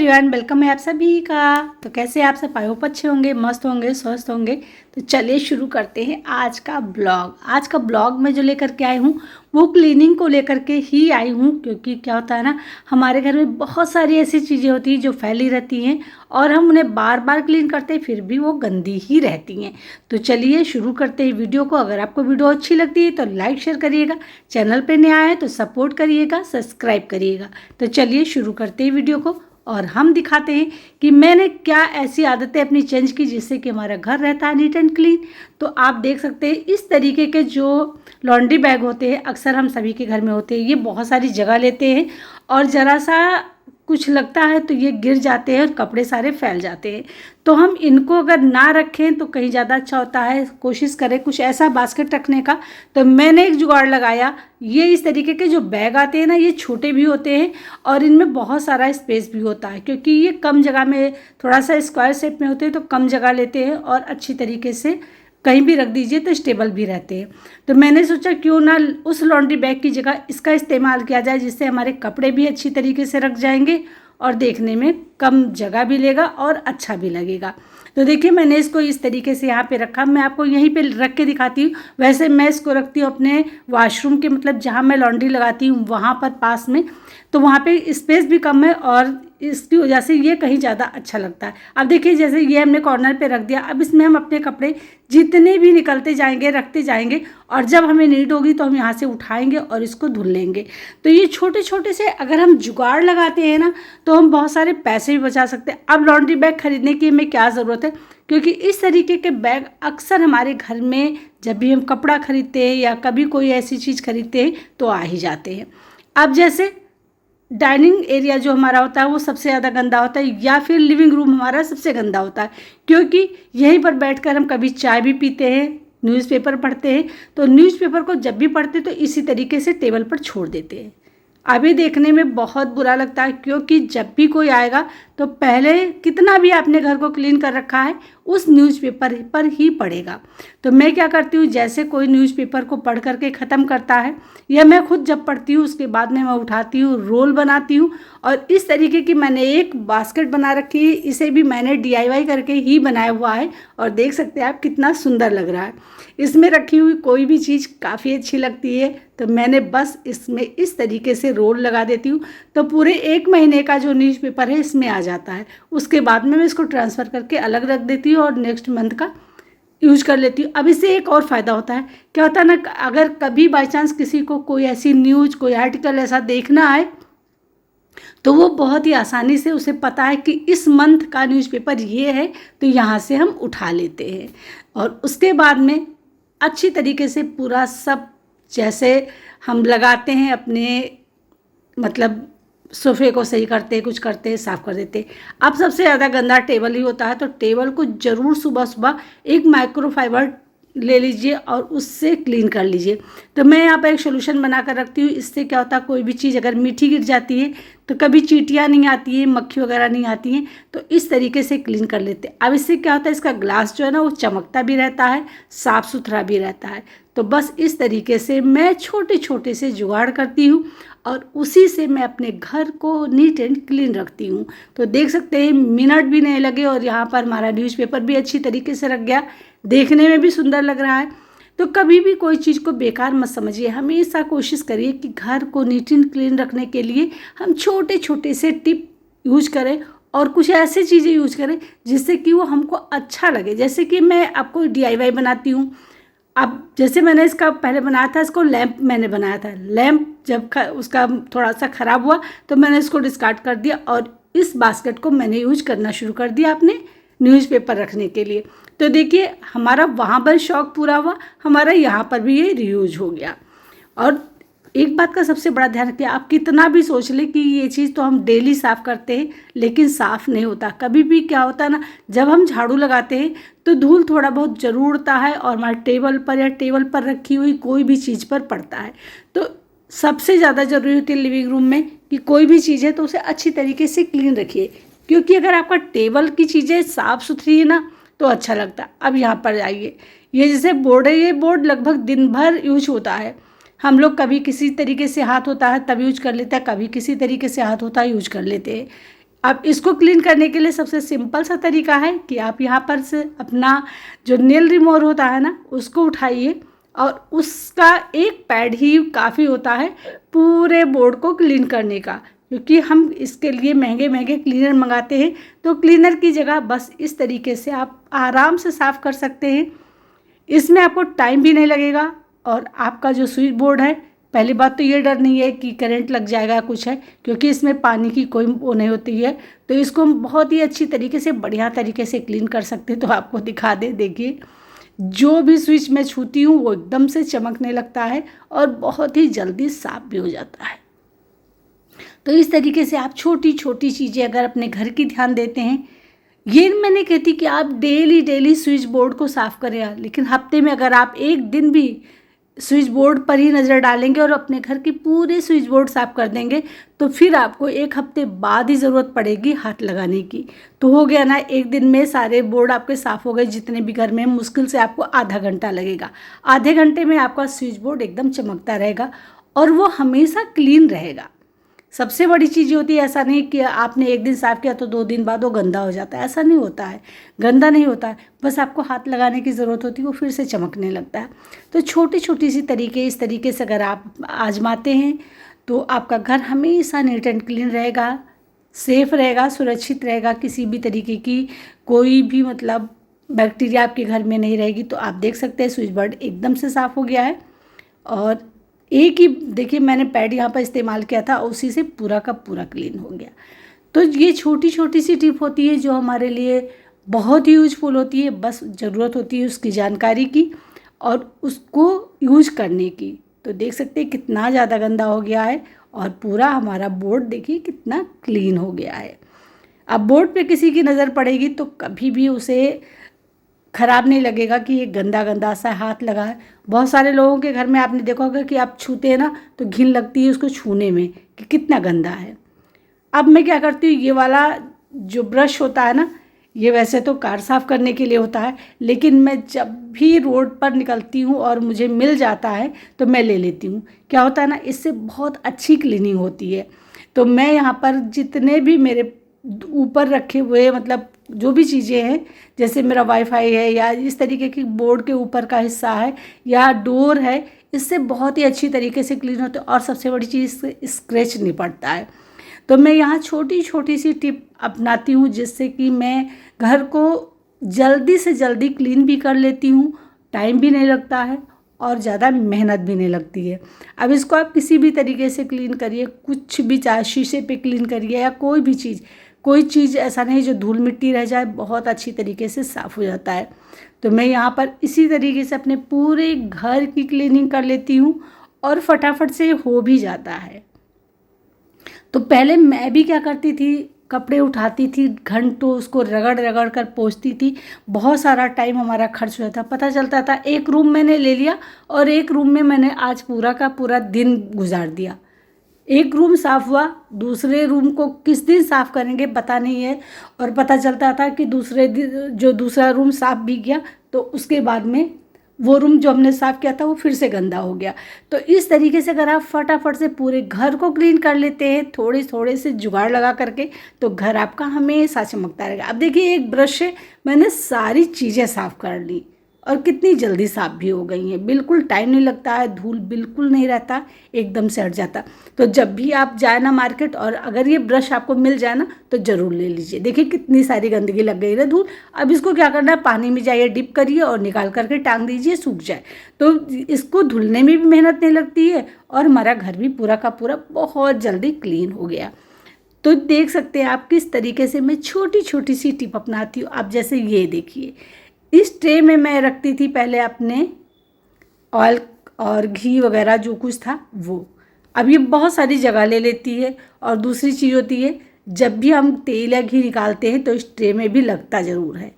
Everyone, welcome है आप सभी का। तो कैसे आप सब? आई होप अच्छे होंगे, मस्त होंगे, स्वस्थ होंगे। तो चलिए शुरू करते हैं आज का ब्लॉग। आज का ब्लॉग में जो लेकर के आई हूँ वो क्लीनिंग को लेकर के ही आई हूँ, क्योंकि क्या होता है ना, हमारे घर में बहुत सारी ऐसी चीज़ें होती हैं जो फैली रहती हैं और हम उन्हें बार बार क्लीन करते हैं फिर भी वो गंदी ही रहती हैं। तो चलिए शुरू करते हैं वीडियो को। अगर आपको वीडियो अच्छी लगती है तो लाइक शेयर करिएगा, चैनल पे नया है तो सपोर्ट करिएगा, सब्सक्राइब करिएगा। तो चलिए शुरू करते हैं वीडियो को और हम दिखाते हैं कि मैंने क्या ऐसी आदतें अपनी चेंज की जिससे कि हमारा घर रहता है नीट एंड क्लीन। तो आप देख सकते हैं इस तरीके के जो लॉन्ड्री बैग होते हैं अक्सर हम सभी के घर में होते हैं, ये बहुत सारी जगह लेते हैं और ज़रा सा कुछ लगता है तो ये गिर जाते हैं और कपड़े सारे फैल जाते हैं। तो हम इनको अगर ना रखें तो कहीं ज़्यादा अच्छा होता है। कोशिश करें कुछ ऐसा बास्केट रखने का। तो मैंने एक जुगाड़ लगाया। ये इस तरीके के जो बैग आते हैं ना, ये छोटे भी होते हैं और इनमें बहुत सारा स्पेस भी होता है, क्योंकि ये कम जगह में थोड़ा सा स्क्वायर शेप में होते हैं तो कम जगह लेते हैं और अच्छी तरीके से कहीं भी रख दीजिए तो स्टेबल भी रहते हैं। तो मैंने सोचा क्यों ना उस लॉन्ड्री बैग की जगह इसका इस्तेमाल किया जाए, जिससे हमारे कपड़े भी अच्छी तरीके से रख जाएंगे और देखने में कम जगह भी लेगा और अच्छा भी लगेगा। तो देखिए मैंने इसको इस तरीके से यहाँ पे रखा। मैं आपको यहीं पे रख के दिखाती हूँ। वैसे मैं इसको रखती हूँ अपने वॉशरूम के, मतलब जहाँ मैं लॉन्ड्री लगाती हूँ वहाँ पर पास में, तो वहाँ पे स्पेस भी कम है और इसकी वजह से ये कहीं ज़्यादा अच्छा लगता है। अब देखिए जैसे ये हमने कॉर्नर पे रख दिया, अब इसमें हम अपने कपड़े जितने भी निकलते जाएंगे रखते जाएंगे और जब हमें नीड होगी तो हम यहाँ से उठाएंगे और इसको धुल लेंगे। तो ये छोटे छोटे से अगर हम जुगाड़ लगाते हैं ना तो हम बहुत सारे पैसे भी बचा सकते हैं। अब लॉन्ड्री बैग खरीदने की हमें क्या ज़रूरत है, क्योंकि इस तरीके के बैग अक्सर हमारे घर में जब भी हम कपड़ा खरीदते हैं या कभी कोई ऐसी चीज़ खरीदते हैं तो आ ही जाते हैं। अब जैसे डाइनिंग एरिया जो हमारा होता है वो सबसे ज़्यादा गंदा होता है, या फिर लिविंग रूम हमारा सबसे गंदा होता है, क्योंकि यहीं पर बैठकर हम कभी चाय भी पीते हैं, न्यूज़पेपर पढ़ते हैं। तो न्यूज़पेपर को जब भी पढ़ते तो इसी तरीके से टेबल पर छोड़ देते हैं। अभी देखने में बहुत बुरा लगता है, क्योंकि जब भी कोई आएगा तो पहले कितना भी आपने घर को क्लीन कर रखा है उस न्यूज़पेपर पर ही पढ़ेगा। तो मैं क्या करती हूँ, जैसे कोई न्यूज़पेपर को पढ़ करके ख़त्म करता है या मैं खुद जब पढ़ती हूँ उसके बाद में मैं उठाती हूँ, रोल बनाती हूँ और इस तरीके की मैंने एक बास्केट बना रखी है। इसे भी मैंने DIY करके ही बनाया हुआ है और देख सकते हैं आप कितना सुंदर लग रहा है। इसमें रखी हुई कोई भी चीज़ काफ़ी अच्छी लगती है। तो मैंने बस इसमें इस तरीके से रोल लगा देती हूँ तो पूरे 1 महीने का जो न्यूज़पेपर है इसमें आ जाता है। उसके बाद में मैं इसको ट्रांसफ़र करके अलग रख देती हूँ और नेक्स्ट मंथ का यूज कर लेती हूँ। अब इससे एक और फ़ायदा होता है, क्या होता है ना, अगर कभी बाई चांस किसी को कोई ऐसी न्यूज़, कोई आर्टिकल ऐसा देखना है तो वो बहुत ही आसानी से उसे पता है कि इस मंथ का न्यूज़पेपर ये है, तो यहाँ से हम उठा लेते हैं और उसके बाद में अच्छी तरीके से पूरा सब जैसे हम लगाते हैं अपने, मतलब सोफ़े को सही करते हैं, कुछ करते हैं, साफ़ कर देते हैं। अब सबसे ज़्यादा गंदा टेबल ही होता है, तो टेबल को ज़रूर सुबह सुबह एक माइक्रोफाइबर ले लीजिए और उससे क्लीन कर लीजिए। तो मैं यहाँ पर एक सोल्यूशन बना कर रखती हूँ। इससे क्या होता है, कोई भी चीज़ अगर मीठी गिर जाती है तो कभी चींटियाँ नहीं आती है, मक्खी वगैरह नहीं आती हैं, तो इस तरीके से क्लीन कर लेते हैं। अब इससे क्या होता है, इसका ग्लास जो है ना वो चमकता भी रहता है, साफ़ सुथरा भी रहता है। तो बस इस तरीके से मैं छोटे छोटे से जुगाड़ करती हूँ और उसी से मैं अपने घर को नीट एंड क्लीन रखती हूँ। तो देख सकते हैं मिनट भी नहीं लगे और यहाँ पर हमारा न्यूज़पेपर भी अच्छी तरीके से रख गया, देखने में भी सुंदर लग रहा है। तो कभी भी कोई चीज़ को बेकार मत समझिए, हमेशा कोशिश करिए कि घर को नीट एंड क्लीन रखने के लिए हम छोटे छोटे से टिप यूज करें और कुछ ऐसी चीज़ें यूज करें जिससे कि वो हमको अच्छा लगे। जैसे कि मैं आपको DIY बनाती हूँ। अब जैसे मैंने इसका पहले बनाया था, इसको लैंप मैंने बनाया था। लैंप जब उसका थोड़ा सा ख़राब हुआ तो मैंने इसको डिस्कार्ड कर दिया और इस बास्केट को मैंने यूज करना शुरू कर दिया अपने न्यूज़पेपर रखने के लिए। तो देखिए हमारा वहाँ पर शौक़ पूरा हुआ, हमारा यहाँ पर भी ये रीयूज हो गया। और एक बात का सबसे बड़ा ध्यान रखिए, आप कितना भी सोच लें कि ये चीज़ तो हम डेली साफ़ करते हैं, लेकिन साफ़ नहीं होता। कभी भी क्या होता है ना, जब हम झाड़ू लगाते हैं तो धूल थोड़ा बहुत ज़रूर उड़ता है और हमारे टेबल पर या टेबल पर रखी हुई कोई भी चीज़ पर पड़ता है। तो सबसे ज़्यादा ज़रूरी होती है लिविंग रूम में कि कोई भी चीज़ है तो उसे अच्छी तरीके से क्लीन रखिए, क्योंकि अगर आपका टेबल की चीज़ें साफ़ सुथरी है ना तो अच्छा लगता है। अब यहाँ पर आइए, ये जैसे बोर्ड है, ये बोर्ड लगभग दिन भर यूज होता है। हम लोग कभी किसी तरीके से हाथ होता है तब यूज कर लेते हैं, कभी किसी तरीके से हाथ होता है यूज कर लेते हैं। अब इसको क्लीन करने के लिए सबसे सिंपल सा तरीका है कि आप यहाँ पर से अपना जो नेल रिमूवर होता है ना उसको उठाइए, और उसका एक पैड ही काफ़ी होता है पूरे बोर्ड को क्लीन करने का, क्योंकि हम इसके लिए महंगे महंगे क्लीनर मंगाते हैं। तो क्लीनर की जगह बस इस तरीके से आप आराम से साफ़ कर सकते हैं। इसमें आपको टाइम भी नहीं लगेगा, और आपका जो स्विच बोर्ड है, पहली बात तो ये डर नहीं है कि करंट लग जाएगा कुछ है, क्योंकि इसमें पानी की कोई वो नहीं होती है। तो इसको हम बहुत ही अच्छी तरीके से बढ़िया तरीके से क्लीन कर सकते हैं। तो आपको दिखा दे, देखिए जो भी स्विच मैं छूती हूँ वो एकदम से चमकने लगता है और बहुत ही जल्दी साफ भी हो जाता है। तो इस तरीके से आप छोटी छोटी चीज़ें अगर अपने घर की ध्यान देते हैं, ये मैं नहीं कहती कि आप डेली स्विच बोर्ड को साफ़ करें, लेकिन हफ्ते में अगर आप एक दिन भी स्विच बोर्ड पर ही नज़र डालेंगे और अपने घर की पूरे स्विच बोर्ड साफ़ कर देंगे, तो फिर आपको एक हफ्ते बाद ही ज़रूरत पड़ेगी हाथ लगाने की। तो हो गया ना, एक दिन में सारे बोर्ड आपके साफ़ हो गए जितने भी घर में। मुश्किल से आपको आधा घंटा लगेगा। आधे घंटे में आपका स्विच बोर्ड एकदम चमकता रहेगा और वो हमेशा क्लीन रहेगा। सबसे बड़ी चीज़ होती है, ऐसा नहीं कि आपने एक दिन साफ़ किया तो 2 दिन बाद वो गंदा हो जाता है, ऐसा नहीं होता है। गंदा नहीं होता है, बस आपको हाथ लगाने की ज़रूरत होती है, वो फिर से चमकने लगता है। तो छोटी छोटी सी तरीके, इस तरीके से अगर आप आजमाते हैं तो आपका घर हमेशा नीट एंड क्लीन रहेगा, सेफ़ रहेगा, सुरक्षित रहेगा। किसी भी तरीके की कोई भी मतलब बैक्टीरिया आपके घर में नहीं रहेगी। तो आप देख सकते हैं स्विच बोर्ड एकदम से साफ़ हो गया है, और एक ही देखिए मैंने पैड यहाँ पर इस्तेमाल किया था, उसी से पूरा का पूरा क्लीन हो गया। तो ये छोटी छोटी सी टिप होती है जो हमारे लिए बहुत ही यूजफुल होती है। बस ज़रूरत होती है उसकी जानकारी की और उसको यूज करने की। तो देख सकते हैं कितना ज़्यादा गंदा हो गया है और पूरा हमारा बोर्ड देखिए कितना क्लीन हो गया है। अब बोर्ड पे किसी की नज़र पड़ेगी तो कभी भी उसे ख़राब नहीं लगेगा कि ये गंदा गंदा सा हाथ लगा है। बहुत सारे लोगों के घर में आपने देखा होगा कि आप छूते हैं ना तो घिन लगती है उसको छूने में कि कितना गंदा है। अब मैं क्या करती हूँ, ये वाला जो ब्रश होता है ना, ये वैसे तो कार साफ़ करने के लिए होता है, लेकिन मैं जब भी रोड पर निकलती हूँ और मुझे मिल जाता है तो मैं ले लेती हूँ। क्या होता है ना, इससे बहुत अच्छी क्लीनिंग होती है। तो मैं यहाँ पर जितने भी मेरे ऊपर रखे हुए मतलब जो भी चीज़ें हैं, जैसे मेरा वाईफाई है या इस तरीके की बोर्ड के ऊपर का हिस्सा है या डोर है, इससे बहुत ही अच्छी तरीके से क्लीन होता है। और सबसे बड़ी चीज़, इससे स्क्रैच नहीं पड़ता है। तो मैं यहाँ छोटी छोटी सी टिप अपनाती हूँ जिससे कि मैं घर को जल्दी से जल्दी क्लीन भी कर लेती हूँ, टाइम भी नहीं लगता है और ज़्यादा मेहनत भी नहीं लगती है। अब इसको आप किसी भी तरीके से क्लीन करिए, कुछ भी, चाहे शीशे पे क्लीन करिए या कोई चीज़ ऐसा नहीं जो धूल मिट्टी रह जाए, बहुत अच्छी तरीके से साफ़ हो जाता है। तो मैं यहाँ पर इसी तरीके से अपने पूरे घर की क्लीनिंग कर लेती हूँ और फटाफट से हो भी जाता है। तो पहले मैं भी क्या करती थी, कपड़े उठाती थी, घंटों उसको रगड़ रगड़ कर पोंछती थी, बहुत सारा टाइम हमारा खर्च हुआ था। पता चलता था एक रूम मैंने ले लिया और एक रूम में मैंने आज पूरा का पूरा दिन गुजार दिया। एक रूम साफ़ हुआ, दूसरे रूम को किस दिन साफ़ करेंगे पता नहीं है, और पता चलता था कि दूसरे दिन जो दूसरा रूम साफ़ भी किया तो उसके बाद में वो रूम जो हमने साफ़ किया था वो फिर से गंदा हो गया। तो इस तरीके से अगर आप फटाफट से पूरे घर को क्लीन कर लेते हैं थोड़े थोड़े से जुगाड़ लगा करके, तो घर आपका हमेशा चमकता रहेगा। अब देखिए एक ब्रश से मैंने सारी चीज़ें साफ़ कर ली और कितनी जल्दी साफ़ भी हो गई हैं। बिल्कुल टाइम नहीं लगता है, धूल बिल्कुल नहीं रहता, एकदम से हट जाता। तो जब भी आप जाए ना मार्केट और अगर ये ब्रश आपको मिल जाए ना तो ज़रूर ले लीजिए। देखिए कितनी सारी गंदगी लग गई ना धूल। अब इसको क्या करना है, पानी में जाइए, डिप करिए और निकाल करके टांग दीजिए, सूख जाए। तो इसको धुलने में भी मेहनत नहीं लगती है और हमारा घर भी पूरा का पूरा बहुत जल्दी क्लीन हो गया। तो देख सकते हैं आप किस तरीके से मैं छोटी छोटी सी टिप अपनाती हूँ। आप जैसे ये देखिए, इस ट्रे में मैं रखती थी पहले अपने ऑयल और घी वगैरह जो कुछ था वो। अब ये बहुत सारी जगह ले लेती है। और दूसरी चीज़ होती है, जब भी हम तेल या घी निकालते हैं तो इस ट्रे में भी लगता ज़रूर है।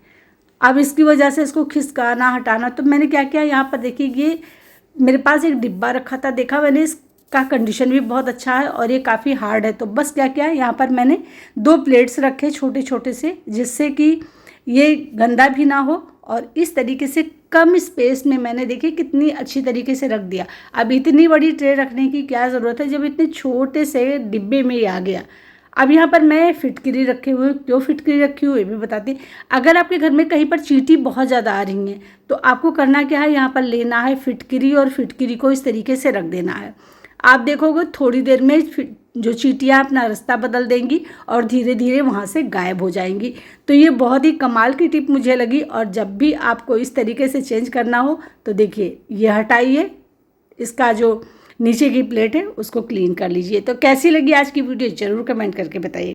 अब इसकी वजह से इसको खिसकाना हटाना, तो मैंने क्या किया, यहाँ पर देखिए ये मेरे पास एक डिब्बा रखा था, देखा मैंने, इसका कंडीशन भी बहुत अच्छा है और ये काफ़ी हार्ड है। तो बस क्या किया, यहाँ पर मैंने 2 प्लेट्स रखे छोटे छोटे से, जिससे कि ये गंदा भी ना हो और इस तरीके से कम स्पेस में मैंने देखिए कितनी अच्छी तरीके से रख दिया। अब इतनी बड़ी ट्रे रखने की क्या ज़रूरत है जब इतने छोटे से डिब्बे में ही आ गया। अब यहाँ पर मैं फिटकरी रखे हुए, क्यों फिटकरी रखी हूँ ये भी बताती हूँ। अगर आपके घर में कहीं पर चींटी बहुत ज़्यादा आ रही हैं तो आपको करना क्या है, यहाँ पर लेना है फिटकरी और फिटकरी को इस तरीके से रख देना है। आप देखोगे थोड़ी देर में जो चींटियाँ अपना रास्ता बदल देंगी और धीरे धीरे वहाँ से गायब हो जाएंगी। तो ये बहुत ही कमाल की टिप मुझे लगी। और जब भी आपको इस तरीके से चेंज करना हो तो देखिए ये हटाइए, इसका जो नीचे की प्लेट है उसको क्लीन कर लीजिए। तो कैसी लगी आज की वीडियो ज़रूर कमेंट करके बताइए।